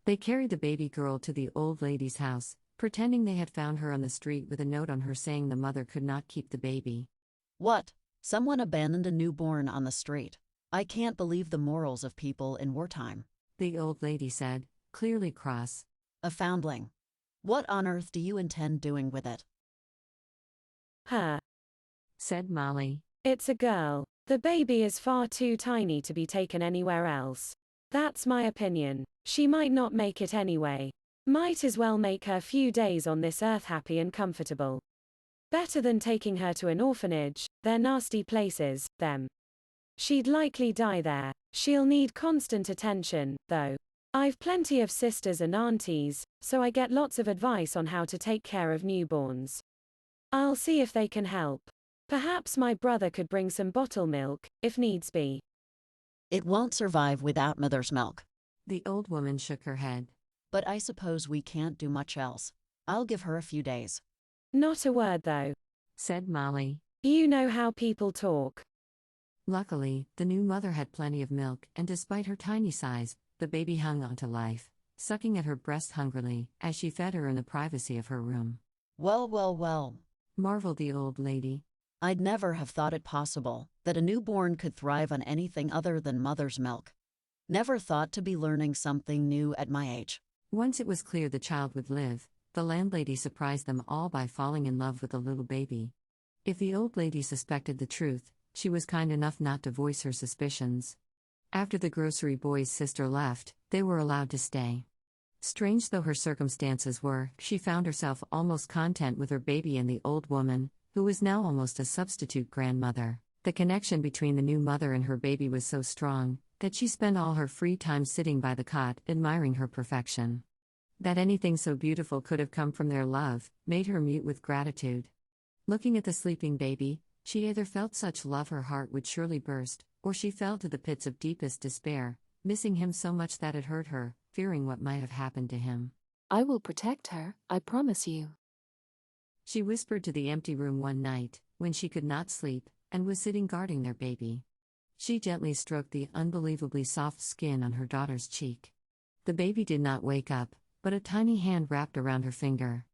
They carried the baby girl to the old lady's house, pretending they had found her on the street with a note on her saying the mother could not keep the baby. What? Someone abandoned a newborn on the street. I can't believe the morals of people in wartime. The old lady said, clearly cross. A foundling. What on earth do you intend doing with it? Her, said Molly. It's a girl. The baby is far too tiny to be taken anywhere else. That's my opinion. She might not make it anyway. Might as well make her few days on this earth happy and comfortable. Better than taking her to an orphanage. They're nasty places, them. She'd likely die there. She'll need constant attention, though. I've plenty of sisters and aunties, so I get lots of advice on how to take care of newborns. I'll see if they can help. Perhaps my brother could bring some bottle milk, if needs be. It won't survive without mother's milk. The old woman shook her head. But I suppose we can't do much else. I'll give her a few days. Not a word though, said Molly. You know how people talk. Luckily, the new mother had plenty of milk, and despite her tiny size, the baby hung on to life, sucking at her breast hungrily, as she fed her in the privacy of her room. Well, marveled the old lady. I'd never have thought it possible that a newborn could thrive on anything other than mother's milk. Never thought to be learning something new at my age. Once it was clear the child would live, the landlady surprised them all by falling in love with the little baby. If the old lady suspected the truth, she was kind enough not to voice her suspicions. After the grocery boy's sister left, they were allowed to stay. Strange though her circumstances were, she found herself almost content with her baby and the old woman, who was now almost a substitute grandmother. The connection between the new mother and her baby was so strong that she spent all her free time sitting by the cot, admiring her perfection. That anything so beautiful could have come from their love made her mute with gratitude. Looking at the sleeping baby, she either felt such love her heart would surely burst, or she fell to the pits of deepest despair, missing him so much that it hurt her, fearing what might have happened to him. I will protect her, I promise you. She whispered to the empty room one night, when she could not sleep, and was sitting guarding their baby. She gently stroked the unbelievably soft skin on her daughter's cheek. The baby did not wake up, but a tiny hand wrapped around her finger.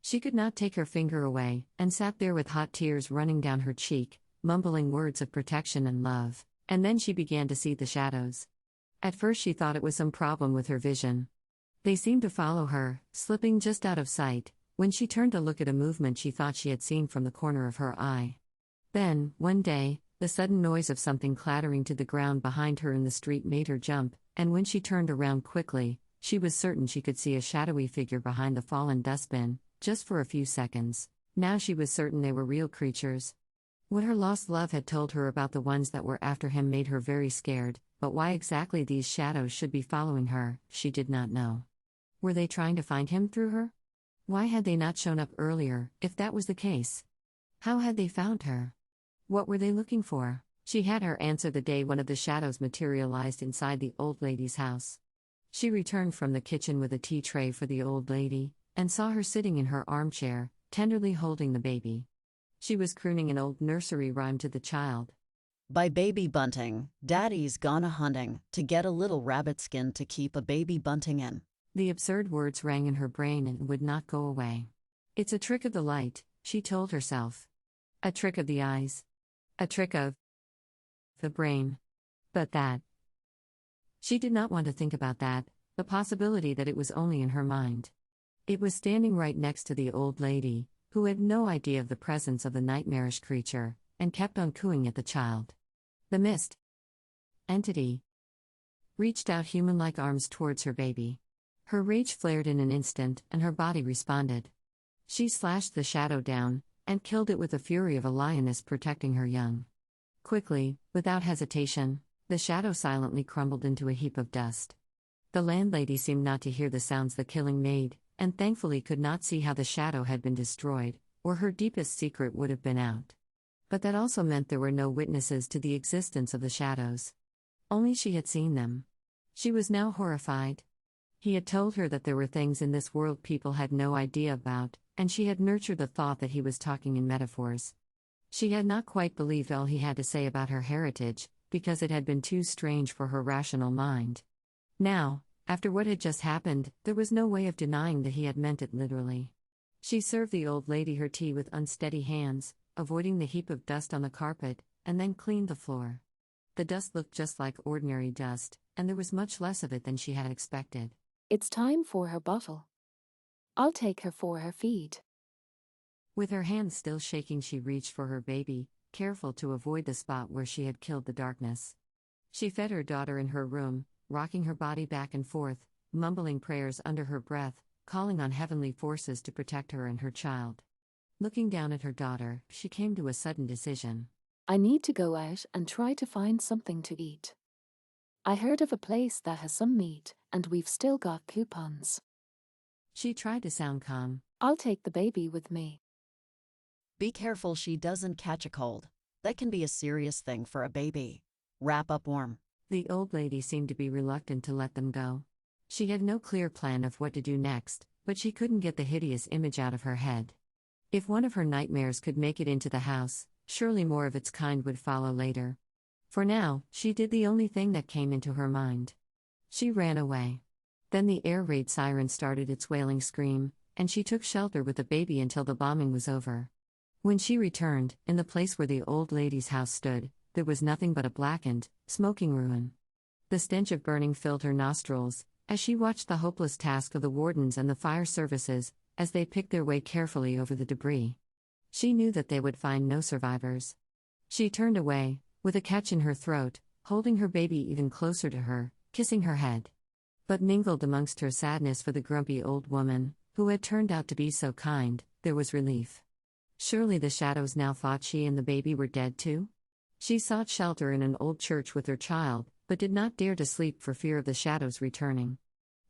She could not take her finger away, and sat there with hot tears running down her cheek, mumbling words of protection and love, and then she began to see the shadows. At first she thought it was some problem with her vision. They seemed to follow her, slipping just out of sight, when she turned to look at a movement she thought she had seen from the corner of her eye. Then, one day, the sudden noise of something clattering to the ground behind her in the street made her jump, and when she turned around quickly, she was certain she could see a shadowy figure behind the fallen dustbin, just for a few seconds. Now she was certain they were real creatures. What her lost love had told her about the ones that were after him made her very scared, but why exactly these shadows should be following her, she did not know. Were they trying to find him through her? Why had they not shown up earlier, if that was the case? How had they found her? What were they looking for? She had her answer the day one of the shadows materialized inside the old lady's house. She returned from the kitchen with a tea tray for the old lady, and saw her sitting in her armchair, tenderly holding the baby. She was crooning an old nursery rhyme to the child. By baby bunting, daddy's gone a-hunting to get a little rabbit skin to keep a baby bunting in. The absurd words rang in her brain and would not go away. It's a trick of the light, she told herself. A trick of the eyes. A trick of the brain. But that. She did not want to think about that, the possibility that it was only in her mind. It was standing right next to the old lady, who had no idea of the presence of the nightmarish creature, and kept on cooing at the child. The mist entity reached out human-like arms towards her baby. Her rage flared in an instant, and her body responded. She slashed the shadow down, and killed it with the fury of a lioness protecting her young. Quickly, without hesitation, the shadow silently crumbled into a heap of dust. The landlady seemed not to hear the sounds the killing made, and thankfully could not see how the shadow had been destroyed, or her deepest secret would have been out. But that also meant there were no witnesses to the existence of the shadows. Only she had seen them. She was now horrified. He had told her that there were things in this world people had no idea about, and she had nurtured the thought that he was talking in metaphors. She had not quite believed all he had to say about her heritage, because it had been too strange for her rational mind. Now, After what had just happened, there was no way of denying that he had meant it literally. She served the old lady her tea with unsteady hands, avoiding the heap of dust on the carpet, and then cleaned the floor. The dust looked just like ordinary dust, and there was much less of it than she had expected. It's time for her bottle. I'll take her for her feed. With her hands still shaking, she reached for her baby, careful to avoid the spot where she had killed the darkness. She fed her daughter in her room, rocking her body back and forth, mumbling prayers under her breath, calling on heavenly forces to protect her and her child. Looking down at her daughter, she came to a sudden decision. I need to go out and try to find something to eat. I heard of a place that has some meat, and we've still got coupons. She tried to sound calm. I'll take the baby with me. Be careful she doesn't catch a cold. That can be a serious thing for a baby. Wrap up warm. The old lady seemed to be reluctant to let them go. She had no clear plan of what to do next, but she couldn't get the hideous image out of her head. If one of her nightmares could make it into the house, surely more of its kind would follow later. For now, she did the only thing that came into her mind. She ran away. Then the air raid siren started its wailing scream, and she took shelter with the baby until the bombing was over. When she returned, in the place where the old lady's house stood, there was nothing but a blackened, smoking ruin. The stench of burning filled her nostrils, as she watched the hopeless task of the wardens and the fire services, as they picked their way carefully over the debris. She knew that they would find no survivors. She turned away, with a catch in her throat, holding her baby even closer to her, kissing her head. But mingled amongst her sadness for the grumpy old woman, who had turned out to be so kind, there was relief. Surely the shadows now thought she and the baby were dead too? She sought shelter in an old church with her child, but did not dare to sleep for fear of the shadows returning.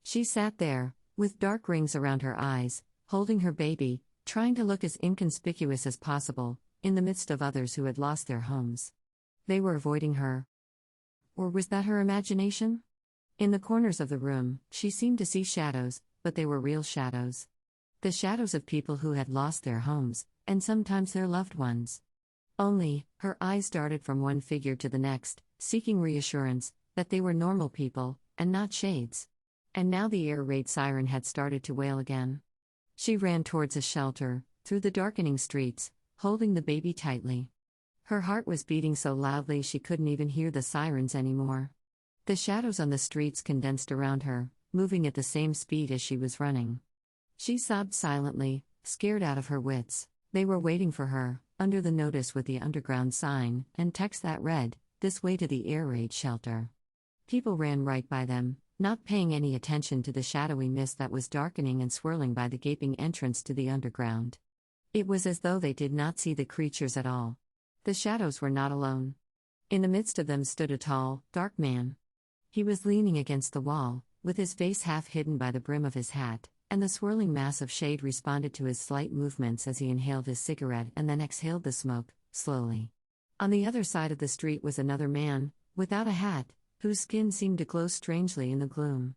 She sat there, with dark rings around her eyes, holding her baby, trying to look as inconspicuous as possible, in the midst of others who had lost their homes. They were avoiding her. Or was that her imagination? In the corners of the room, she seemed to see shadows, but they were real shadows. The shadows of people who had lost their homes, and sometimes their loved ones. Only, her eyes darted from one figure to the next, seeking reassurance that they were normal people, and not shades. And now the air raid siren had started to wail again. She ran towards a shelter, through the darkening streets, holding the baby tightly. Her heart was beating so loudly she couldn't even hear the sirens anymore. The shadows on the streets condensed around her, moving at the same speed as she was running. She sobbed silently, scared out of her wits. They were waiting for her, under the notice with the underground sign, and text that read, "This way to the air raid shelter." People ran right by them, not paying any attention to the shadowy mist that was darkening and swirling by the gaping entrance to the underground. It was as though they did not see the creatures at all. The shadows were not alone. In the midst of them stood a tall, dark man. He was leaning against the wall, with his face half hidden by the brim of his hat, and the swirling mass of shade responded to his slight movements as he inhaled his cigarette and then exhaled the smoke, slowly. On the other side of the street was another man, without a hat, whose skin seemed to glow strangely in the gloom.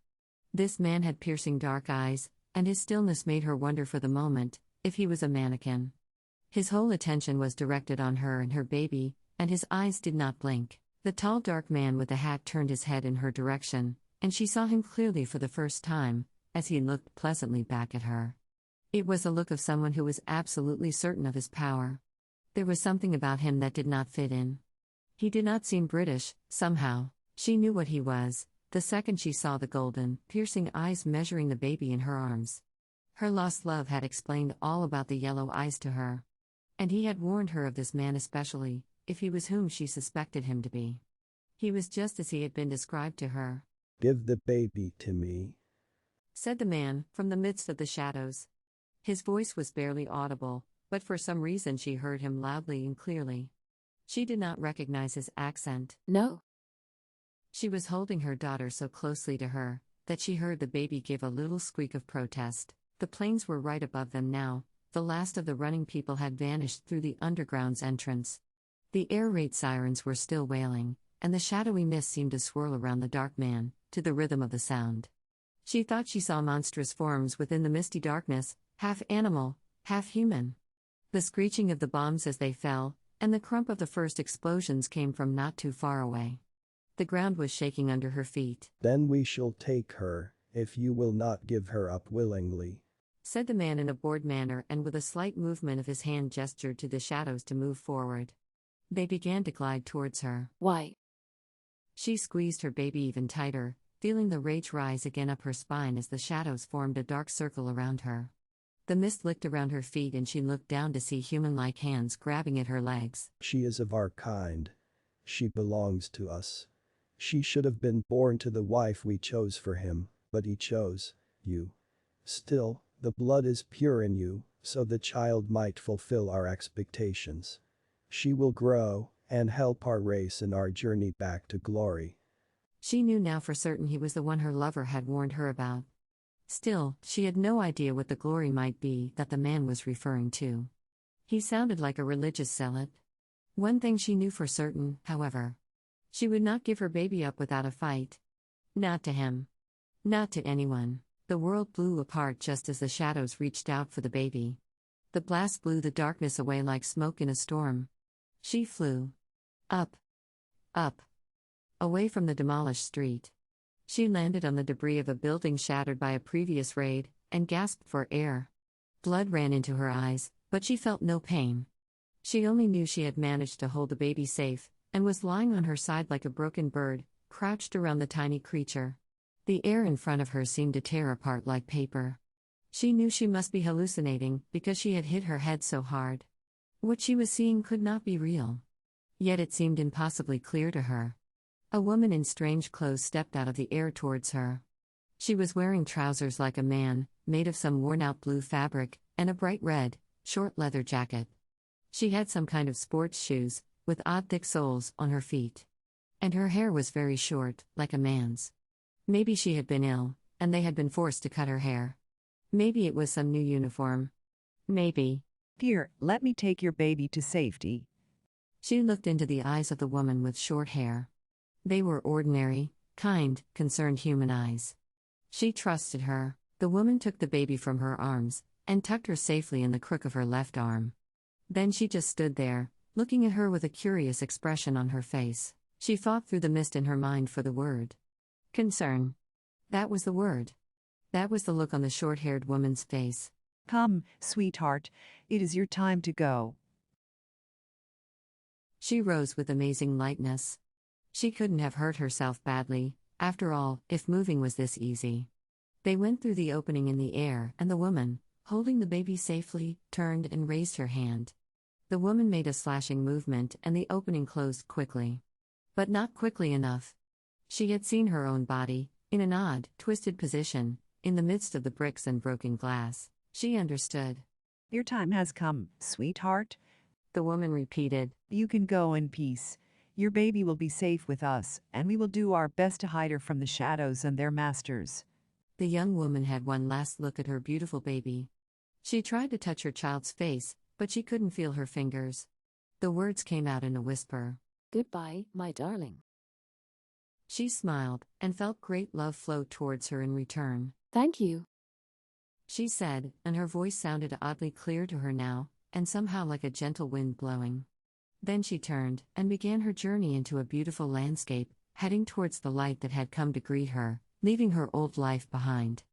This man had piercing dark eyes, and his stillness made her wonder for the moment if he was a mannequin. His whole attention was directed on her and her baby, and his eyes did not blink. The tall dark man with the hat turned his head in her direction, and she saw him clearly for the first time, as he looked pleasantly back at her. It was a look of someone who was absolutely certain of his power. There was something about him that did not fit in. He did not seem British, somehow. She knew what he was, the second she saw the golden, piercing eyes measuring the baby in her arms. Her lost love had explained all about the yellow eyes to her. And he had warned her of this man especially, if he was whom she suspected him to be. He was just as he had been described to her. "Give the baby to me," said the man, from the midst of the shadows. His voice was barely audible, but for some reason she heard him loudly and clearly. She did not recognize his accent. No. She was holding her daughter so closely to her, that she heard the baby give a little squeak of protest. The planes were right above them now. The last of the running people had vanished through the underground's entrance. The air raid sirens were still wailing, and the shadowy mist seemed to swirl around the dark man, to the rhythm of the sound. She thought she saw monstrous forms within the misty darkness, half animal, half human. The screeching of the bombs as they fell, and the crump of the first explosions came from not too far away. The ground was shaking under her feet. Then we shall take her, if you will not give her up willingly, Said the man in a bored manner, and with a slight movement of his hand gestured to the shadows to move forward. They began to glide towards her. Why? She squeezed her baby even tighter, feeling the rage rise again up her spine as the shadows formed a dark circle around her. The mist licked around her feet and she looked down to see human-like hands grabbing at her legs. She is of our kind. She belongs to us. She should have been born to the wife we chose for him, but he chose you. Still, the blood is pure in you, so the child might fulfill our expectations. She will grow and help our race in our journey back to glory. She knew now for certain he was the one her lover had warned her about. Still, she had no idea what the glory might be that the man was referring to. He sounded like a religious zealot. One thing she knew for certain, however. She would not give her baby up without a fight. Not to him. Not to anyone. The world blew apart just as the shadows reached out for the baby. The blast blew the darkness away like smoke in a storm. She flew. Up. Up. Away from the demolished street. She landed on the debris of a building shattered by a previous raid, and gasped for air. Blood ran into her eyes, but she felt no pain. She only knew she had managed to hold the baby safe, and was lying on her side like a broken bird, crouched around the tiny creature. The air in front of her seemed to tear apart like paper. She knew she must be hallucinating, because she had hit her head so hard. What she was seeing could not be real. Yet it seemed impossibly clear to her. A woman in strange clothes stepped out of the air towards her. She was wearing trousers like a man, made of some worn-out blue fabric, and a bright red, short leather jacket. She had some kind of sports shoes, with odd thick soles, on her feet. And her hair was very short, like a man's. Maybe she had been ill, and they had been forced to cut her hair. Maybe it was some new uniform. Maybe. Here, let me take your baby to safety. She looked into the eyes of the woman with short hair. They were ordinary, kind, concerned human eyes. She trusted her. The woman took the baby from her arms, and tucked her safely in the crook of her left arm. Then she just stood there, looking at her with a curious expression on her face. She fought through the mist in her mind for the word. Concern. That was the word. That was the look on the short-haired woman's face. Come, sweetheart, it is your time to go. She rose with amazing lightness. She couldn't have hurt herself badly, after all, if moving was this easy. They went through the opening in the air, and the woman, holding the baby safely, turned and raised her hand. The woman made a slashing movement and the opening closed quickly. But not quickly enough. She had seen her own body, in an odd, twisted position, in the midst of the bricks and broken glass. She understood. Your time has come, sweetheart. The woman repeated. You can go in peace. Your baby will be safe with us, and we will do our best to hide her from the shadows and their masters. The young woman had one last look at her beautiful baby. She tried to touch her child's face, but she couldn't feel her fingers. The words came out in a whisper. Goodbye, my darling. She smiled, and felt great love flow towards her in return. Thank you. She said, and her voice sounded oddly clear to her now, and somehow like a gentle wind blowing. Then she turned, and began her journey into a beautiful landscape, heading towards the light that had come to greet her, leaving her old life behind.